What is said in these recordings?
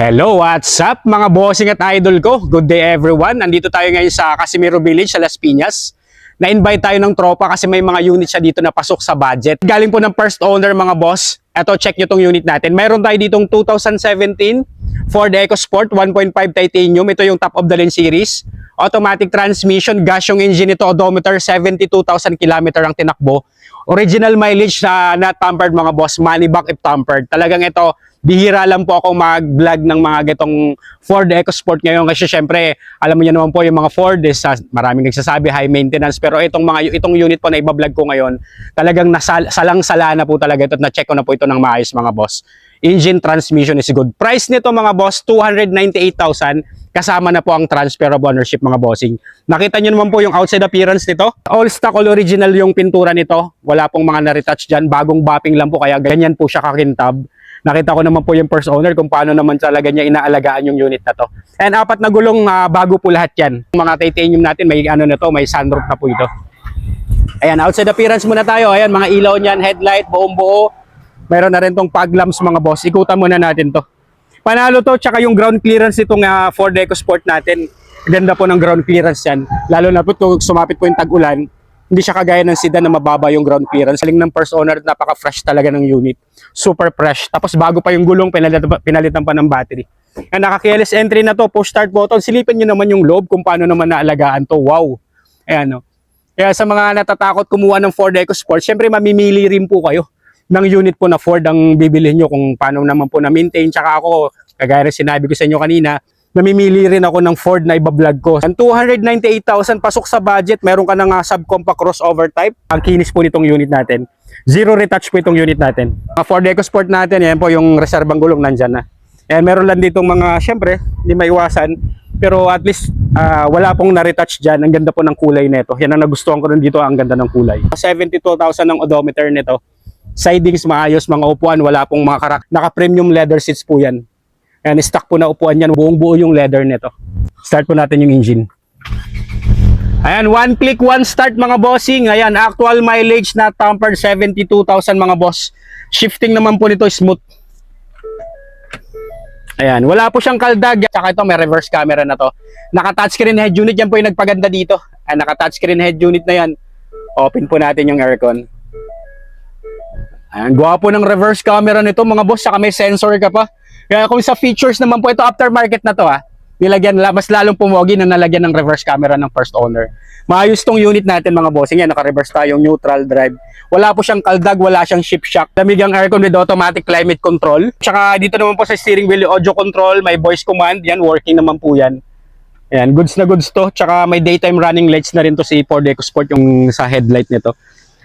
Hello, what's up mga bossing at idol ko? Good day everyone. Nandito tayo ngayon sa Casimiro Village sa Las Piñas. Na-invite tayo ng tropa kasi may mga unit siya dito na pasok sa budget. Galing po ng first owner mga boss. Eto, check nyo tong unit natin. Mayroon tayo ditong 2017 Ford EcoSport 1.5 titanium. Ito yung top of the line series. Automatic transmission, gas yung engine nito, odometer, 72,000 km ang tinakbo. Original mileage na not tampered mga boss, money back if tampered. Talagang ito, bihira lang po ako mag-vlog ng mga getong Ford EcoSport ngayon kasi syempre, alam mo niyo naman po yung mga Ford is maraming nagsasabi high maintenance, pero itong unit po na iba-vlog ko ngayon, talagang salang-sala na po talaga ito at na-check ko na po ito ng maayos mga boss. Engine transmission is good. Price nito mga boss, 298,000 kasama na po ang transfer of ownership mga bossing. Nakita nyo naman po yung outside appearance nito. All stock, all original yung pintura nito. Wala pong mga na-retouch dyan. Bagong bapping lang po kaya ganyan po siya kakintab. Nakita ko naman po yung first owner kung paano naman talaga niya inaalagaan yung unit na to. And apat na gulong, bago po lahat yan. Yung mga titanium natin, may ano na to, may sunroof na po ito. Ayan, outside appearance muna tayo. Ayan, mga ilaw niyan, headlight, buong buo. Mayroon na rin tong fog lamps mga boss. Ikutan muna natin to. Panalo to, tsaka yung ground clearance itong Ford EcoSport natin. Ganda po ng ground clearance yan. Lalo na po kung sumapit po yung tag-ulan, hindi siya kagaya ng sedan na mababa yung ground clearance. Saling ng first owner, napaka-fresh talaga ng unit. Super fresh. Tapos bago pa yung gulong, pinalitan pa ng battery. Ang naka-keyless entry na to, push start button. Silipin nyo naman yung loob kung paano naman naalagaan to. Wow! Ayan no. Kaya sa mga natatakot kumuha ng Ford EcoSport, syempre mamimili rin po kayo ng unit po na Ford ang bibilhin nyo kung paano naman po na-maintain. Tsaka ako, kagaya rin sinabi ko sa inyo kanina, namimili rin ako ng Ford na iba-vlog ko. Ang 298,000 pasok sa budget, meron ka ng subcompact crossover type. Ang kinis po nitong unit natin. Zero retouch po itong unit natin. Ang Ford EcoSport natin, yan po yung reserbang gulong nandyan na. And meron lang ditong mga, syempre, hindi maiwasan. Pero at least, wala pong na-retouch dyan. Ang ganda po ng kulay nito. Yan ang nagustuhan ko rin dito, ang ganda ng kulay. 72,000 ng odometer nito. Sidings maayos, mga upuan, wala pong mga naka-premium leather seats po yan. Ayan, stock po na upuan yan, buong buo yung leather nito. Start po natin yung engine. Ayan, one click, one start mga bossing. Ayan, actual mileage na tampered 72,000 mga boss. Shifting naman po nito smooth. Ayan, wala po siyang kaldag. Tsaka ito, may reverse camera na to. Naka-touchscreen head unit, yan po yung nagpaganda dito. Ayan, naka-touchscreen head unit na yan. Open po natin yung aircon. Ayan, gwapo ng reverse camera nito mga boss, saka may sensor ka pa. Kaya kung sa features naman po ito, aftermarket na to nilagyan, mas lalong pumogi na nalagyan ng reverse camera ng first owner. Maayos tong unit natin mga bossing. Yan, naka-reverse tayong neutral drive. Wala po siyang kaldag, wala siyang shift shock. Lamig ang aircon with automatic climate control. Tsaka dito naman po sa steering wheel, audio control, may voice command. Yan, working naman po yan. Ayan, goods na goods to. Tsaka may daytime running lights na rin to si Ford EcoSport yung sa headlight nito.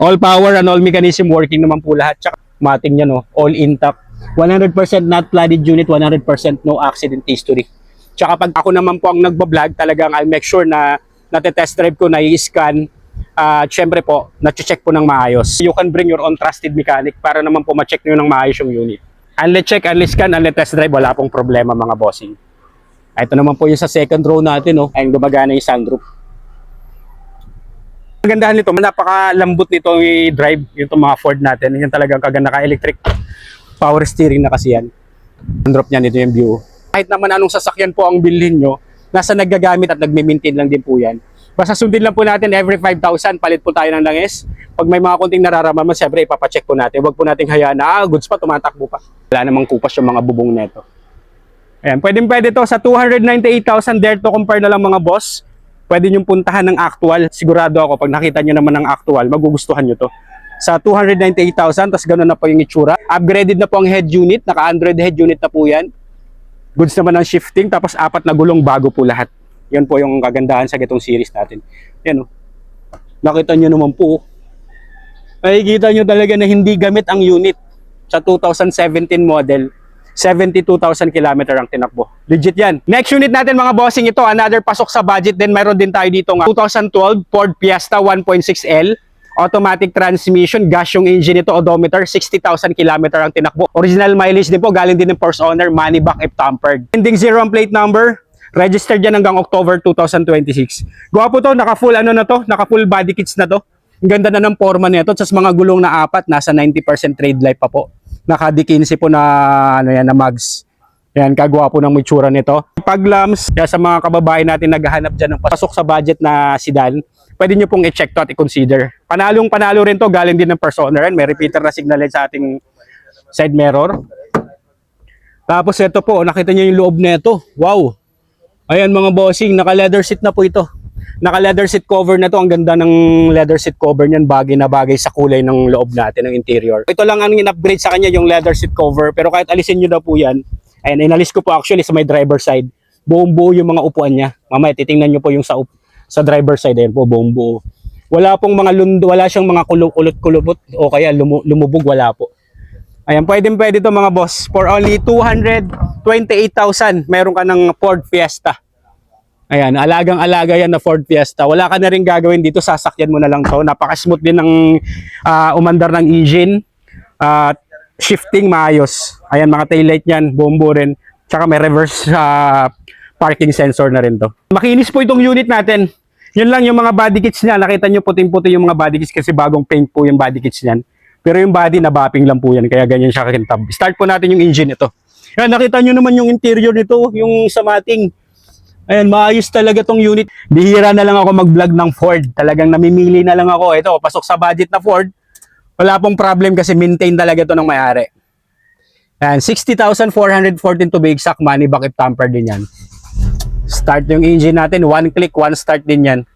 All power and all mechanism working naman po lahat. Tsaka mating yan, all intact. 100% not flooded unit, 100% no accident history. Tsaka pag ako naman po ang nagbablog, talagang I'll make sure na natetest drive ko, na-i-scan. Siyempre po, na-check po ng maayos. You can bring your own trusted mechanic para naman po ma-check nyo ng maayos yung unit. Unli check, unli scan, unli test drive, wala pong problema mga bossing. Ito naman po yung sa second row natin, ayun gumagana yung sunroof. Ang gandahan nito, napakalambot nito yung drive, yung mga Ford natin. Yan talagang kaganda ka electric power steering na kasi yan. Ang drop niyan, ito yung view. Kahit naman anong sasakyan po ang bilhin nyo, nasa naggagamit at nagme-maintain lang din po yan. Basta sundin lang po natin every 5,000, palit po tayo ng langis. Pag may mga konting nararamdaman, siyempre ipapacheck po natin. Huwag po nating hayaan na, goods pa, tumatakbo pa. Wala namang kupas yung mga bubong neto. Ayan, pwede to sa 298,000, dare to compare na lang mga boss. Pwede nyo puntahan ng actual. Sigurado ako, pag nakita nyo naman ng actual, magugustuhan nyo to. Sa 298,000, tapos gano'n na po yung itsura. Upgraded na po ang head unit, naka-Android head unit na po yan. Goods naman ang shifting, tapos apat na gulong bago po lahat. Yan po yung kagandahan sa getong series natin. Yan nakita nyo naman po. Makikita nyo talaga na hindi gamit ang unit. Sa 2017 model, 72,000 km ang tinakbo. Legit yan. Next unit natin mga bossing, ito another pasok sa budget din. Mayroon din tayo dito 2012 Ford Fiesta 1.6L. Automatic transmission, gas yung engine nito, odometer, 60,000 km ang tinakbo. Original mileage din po, galing din ng first owner, money back if tampered. Ending zero ang plate number, registered yan hanggang October 2026. Gwapo to, naka-full na to, naka-full body kits na to. Ang ganda na ng forma nito, sa mga gulong na apat, nasa 90% trade life pa po. Naka-D15 po na, na mags. Yan, kagwapo ng itsura nito. Pag lamps, kaya sa mga kababayan natin naghahanap dyan ng pasok sa budget na sedan, pwede nyo pong i-check to at i-consider. Panalong panalo rin to, galing din ng Personer. May repeater na signal sa ating side mirror. Tapos ito po, nakita nyo yung loob nito. Wow! Ayan mga bossing, naka-leather seat na po ito. Naka-leather seat cover na to. Ang ganda ng leather seat cover niyan, bagay na bagay sa kulay ng loob natin, ng interior. Ito lang ang in-upgrade sa kanya, yung leather seat cover. Pero kahit alisin nyo na po yan, ayan, inalis ko po actually sa may driver side. Buong buo yung mga upuan niya. Mamaya titingnan nyo po yung sa driver side. Ayan po, buong buo. Wala pong mga lundo, wala siyang mga kulot-kulot o kaya lumubog, wala po. Ayan, pwede to mga boss. For only 228,000, meron ka ng Ford Fiesta. Ayan, alagang-alaga yan na Ford Fiesta. Wala ka na rin gagawin dito, sasakyan mo na lang to. Napaka-smooth din ng umandar ng engine. Shifting maayos. Ayan, mga taillight niyan, bombo rin. Tsaka may reverse parking sensor na rin to. Makinis po itong unit natin. Yun lang yung mga body kits niya. Nakita nyo puting-puti yung mga body kits kasi bagong paint po yung body kits niyan. Pero yung body, nabapping lang po yan. Kaya ganyan siya kakintab. Start po natin yung engine ito. Yan, nakita nyo naman yung interior nito. Yung sa mating. Ayan, maayos talaga tong unit. Bihira na lang ako mag-vlog ng Ford. Talagang namimili na lang ako. Ito, pasok sa budget na Ford. Wala pong problem kasi maintain talaga ito ng may-ari. Ayan, 60,414 to be exact. Money back if tampered din yan. Start yung engine natin. One click, one start din yan.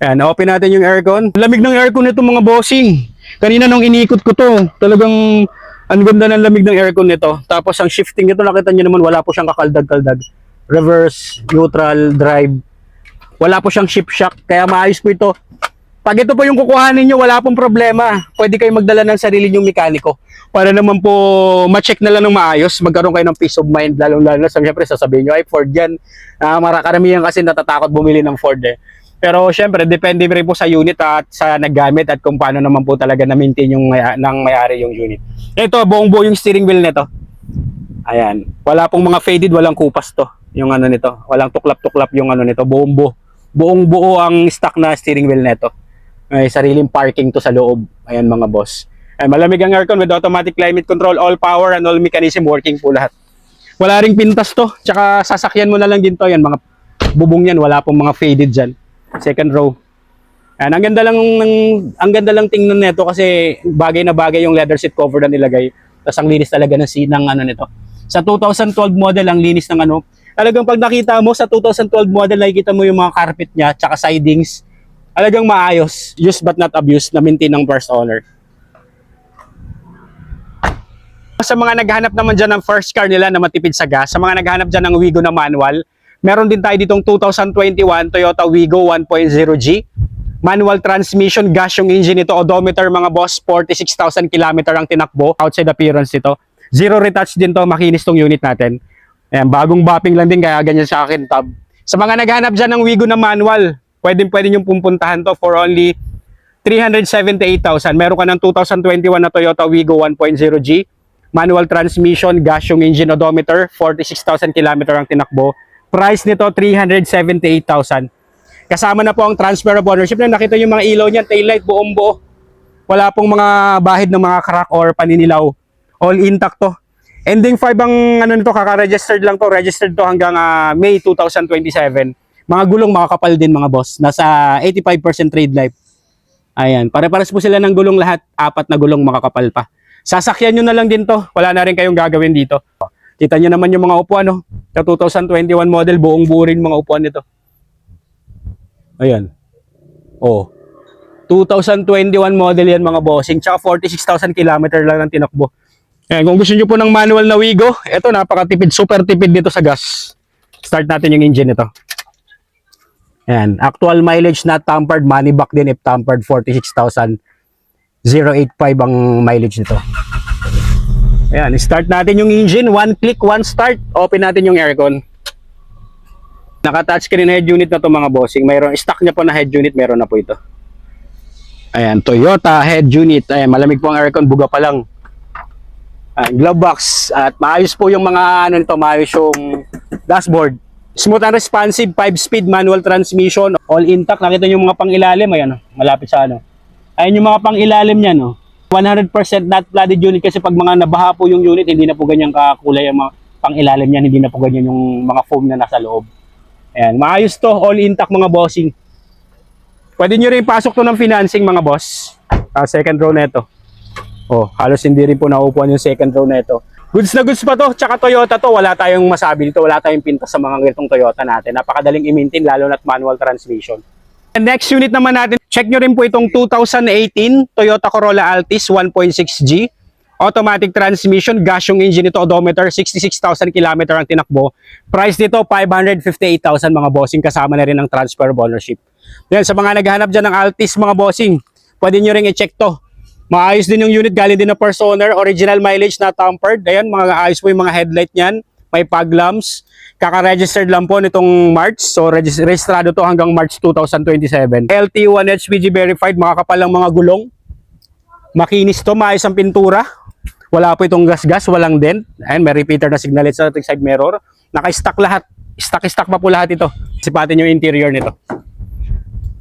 Ayan, open natin yung aircon. Lamig ng aircon nito mga bossing. Kanina nung inikot ko to, talagang ang ganda ng lamig ng aircon nito. Tapos ang shifting nito, nakita nyo naman, wala po siyang kakaldag-kaldag. Reverse, neutral, drive. Wala po siyang shift shock, kaya maayos po ito. Pag ito po yung kukuhanin nyo, wala pong problema. Pwede kayong magdala ng sarili nyong mekaniko. Para naman po ma-check na lang ng maayos, magkaroon kayo ng peace of mind. Lalong-lalo na, siyempre sasabihin nyo, ay Ford yan. Karamihan kasi natatakot bumili ng Ford eh. Pero syempre, depende rin po sa unit at sa naggamit at kung paano naman po talaga na-maintain yung may-ari yung unit. Ito, buong buo yung steering wheel nito. Ayan. Wala pong mga faded, walang kupas to. Yung ano nito. Walang tuklap-tuklap yung ano nito. Buong buo. Buong buo ang stock na steering wheel nito. May sariling parking to sa loob. Ayan mga boss. Ayan, malamig ang aircon with automatic climate control, all power and all mechanism working po lahat. Wala ring pintas to. Tsaka sasakyan mo na lang din to. Ayan, mga bubong yan. Wala pong mga faded dyan. Second row. Ayan, ang ganda lang tingnan nito kasi bagay na bagay yung leather seat cover na nilagay. Tapos ang linis talaga ng ano nito. Sa 2012 model, ang linis ng ano. Talagang pag nakita mo sa 2012 model, nakikita mo yung mga carpet niya, tsaka sidings. Talagang maayos. Used but not abused na maintain ng first owner. Sa mga naghahanap naman dyan ng first car nila na matipid sa gas, sa mga naghahanap dyan ng Wigo na manual, meron din tayo ditong 2021 Toyota Wigo 1.0G. Manual transmission, gas yung engine nito. Odometer mga boss, 46,000 km ang tinakbo. Outside appearance nito. Zero retouch din to, makinis tong unit natin. Ayan, bagong bapping lang din kaya ganyan sa akin tab. Sa mga naghahanap dyan ng Wigo na manual, pwede nyo pupuntahan to for only 378,000. Meron ka ng 2021 na Toyota Wigo 1.0G. Manual transmission, gas yung engine, odometer, 46,000 km ang tinakbo. Price nito, 378,000. Kasama na po ang transfer of ownership. Na nakita yung mga ilaw niyan, taillight, buong buo. Wala pong mga bahid ng mga crack or paninilaw. All intact to. Ending 5 ang ano nito, kaka-registered lang to. Registered to hanggang May 2027. Mga gulong, makakapal din mga boss. Nasa 85% trade life. Ayan, pare-pares po sila ng gulong lahat. 4 na gulong makakapal pa. Sasakyan nyo na lang din to. Wala na rin kayong gagawin dito. Kita nyo naman yung mga upuan, no? Sa 2021 model, buong buo rin mga upuan nito. Ayan. Oh. 2021 model yan mga bossing. Tsaka 46,000 km lang ang tinakbo. Ayan, kung gusto nyo po ng manual na Wigo, eto napakatipid, super tipid dito sa gas. Start natin yung engine nito. Ayan, actual mileage not tampered, money back din if tampered, 46,085 ang mileage nito. Ayan, start natin yung engine, one click, one start. Open natin yung aircon. Naka-touchscreen head unit na to mga bossing. Mayroon, stock niya po na head unit, meron na po ito. Ayan, Toyota head unit. Ayan, malamig po ang aircon, buga pa lang. Glove box. At maayos po yung mga ano nito, maayos yung dashboard. Smooth and responsive, 5-speed manual transmission, all intact. Nakita nyo yung mga pang-ilalim, ayan, malapit sa ano. Ayan yung mga pang-ilalim niya, no. 100% not flooded unit kasi pag mga nabaha po yung unit, hindi na po ganyang kakulay ang mga pang ilalim yan, hindi na po ganyan yung mga foam na nasa loob. Ayan, maayos to, all intact mga bossing. Pwede nyo rin pasok to ng financing mga boss. Second row na ito. Oh, halos hindi rin po naupuan yung second row na ito. Goods na goods pa to, tsaka Toyota to, wala tayong masabi dito, wala tayong pinta sa mga ganitong Toyota natin. Napakadaling i-maintain, lalo na't manual transmission. And next unit naman natin, check nyo rin po itong 2018 Toyota Corolla Altis 1.6G. Automatic transmission, gas yung engine nito, odometer, 66,000 km ang tinakbo. Price nito, 558,000 mga bossing, kasama na rin ang transfer of ownership. Yan, sa mga naghahanap dyan ng Altis mga bossing, pwede nyo rin i-check to. Maayos din yung unit, galing din na first owner, original mileage na tampered. Ayan, mga ayos po yung mga headlight niyan, may fog lamps. Kaka-registered lang po nitong March, so registrado to hanggang March 2027. LT1 HPG verified, makakapal lang mga gulong. Makinis to, maayos ang pintura. Wala po itong gas-gas, walang dent. Ayan, may repeater na signalet sa side mirror. Naka-stock lahat. Stock pa po lahat ito. Sipatin yung interior nito.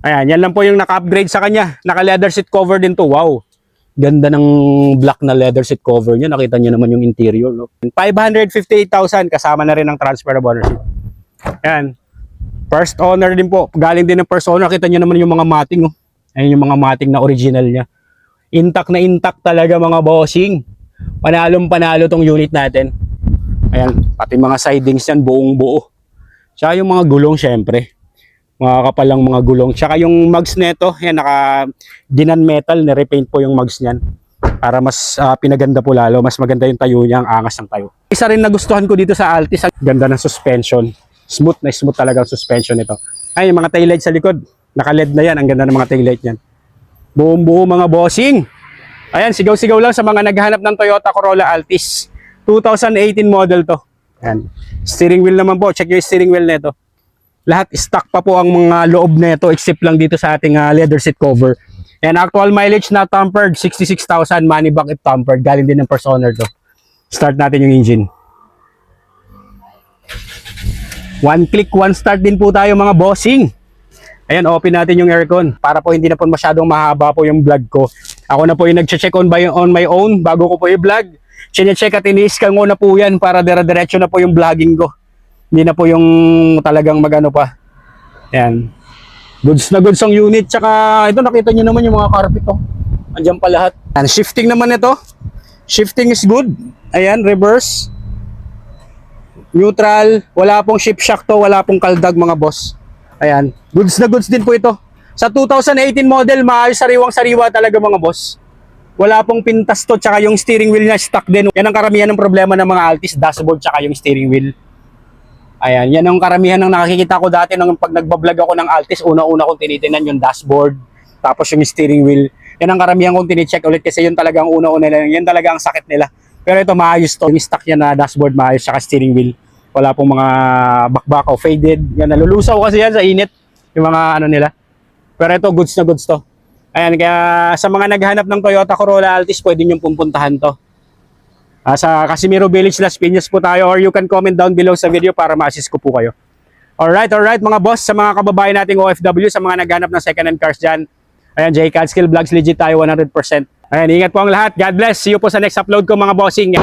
Ayan, yan lang po yung naka-upgrade sa kanya. Naka-leather seat cover din to. Wow. Ganda ng black na leather seat cover niya. Nakita niyo naman yung interior. No? 558,000 kasama na rin ang transfer of ownership. Ayan. First owner din po. Galing din ng first owner. Kita niyo naman yung mga mating. Oh. Ayan yung mga mating na original niya. Intact na intact talaga mga bossing. Panalong panalo tong unit natin. Ayan. Pati mga sidings yan buong buo. Tsaka yung mga gulong syempre. Mga kapalang mga gulong. Tsaka yung mugs neto, yan naka dinan metal, na-repaint po yung mugs niyan. Para mas pinaganda po lalo, mas maganda yung tayo niya, ang angas ng tayo. Isa rin nagustuhan ko dito sa Altis, ang ganda ng suspension. Smooth na smooth talaga ang suspension nito. Ay, yung mga taillight sa likod, naka-LED na yan, ang ganda ng mga taillight niyan. Buong buo mga bossing. Ayan, sigaw-sigaw lang sa mga naghahanap ng Toyota Corolla Altis. 2018 model to. Ayan. Steering wheel naman po, check yung steering wheel nito. Lahat stock pa po ang mga loob nito except lang dito sa ating leather seat cover. And actual mileage na tampered, 66,000, money back if tampered. Galing din ng first owner to. Start natin yung engine. One click, one start din po tayo mga bossing. Ayan, open natin yung aircon para po hindi na po masyadong mahaba po yung vlog ko. Ako na po yung nag-check on my own bago ko po i-vlog. Chine-check at iniiskan ko na po yan para dire-diretso na po yung vlogging ko. Hindi na po yung talagang magano pa. Ayan. Goods na goods ang unit. Tsaka ito nakita nyo naman yung mga carpet. Oh. Andiyan pa lahat. Ayan, shifting naman ito. Shifting is good. Ayan, reverse. Neutral. Wala pong shift shock to. Wala pong kaldag mga boss. Ayan. Goods na goods din po ito. Sa 2018 model, maayos sariwang-sariwa talaga mga boss. Wala pong pintas to. Tsaka yung steering wheel niya stock din. Yan ang karamihan ng problema ng mga Altis. Dashboard tsaka yung steering wheel. Ayan, yan ang karamihan ng nakikita ko dati nung pag nagbablog ako ng Altis, una-una kong tinitingnan yung dashboard, tapos yung steering wheel. Yan ang karamihan kong tinicheck ulit kasi yun talaga ang una-una nila, yan talaga ang sakit nila. Pero ito maayos to, yung stock yan na dashboard maayos, saka steering wheel. Wala pong mga bakbak o faded, yan nalulusaw kasi yan sa init, yung mga ano nila. Pero ito goods na goods to. Ayan, kaya sa mga naghanap ng Toyota Corolla Altis, pwede nyo pupuntahan to. Sa Casimiro Village, Las Piñas po tayo, or you can comment down below sa video para ma-assist ko po kayo. Alright mga boss, sa mga kababayan nating OFW, sa mga naghanap ng second-hand cars dyan. Ayan, J Catskill Vlogs, legit tayo 100%. Ayan, ingat po ang lahat. God bless. See you po sa next upload ko mga bossing.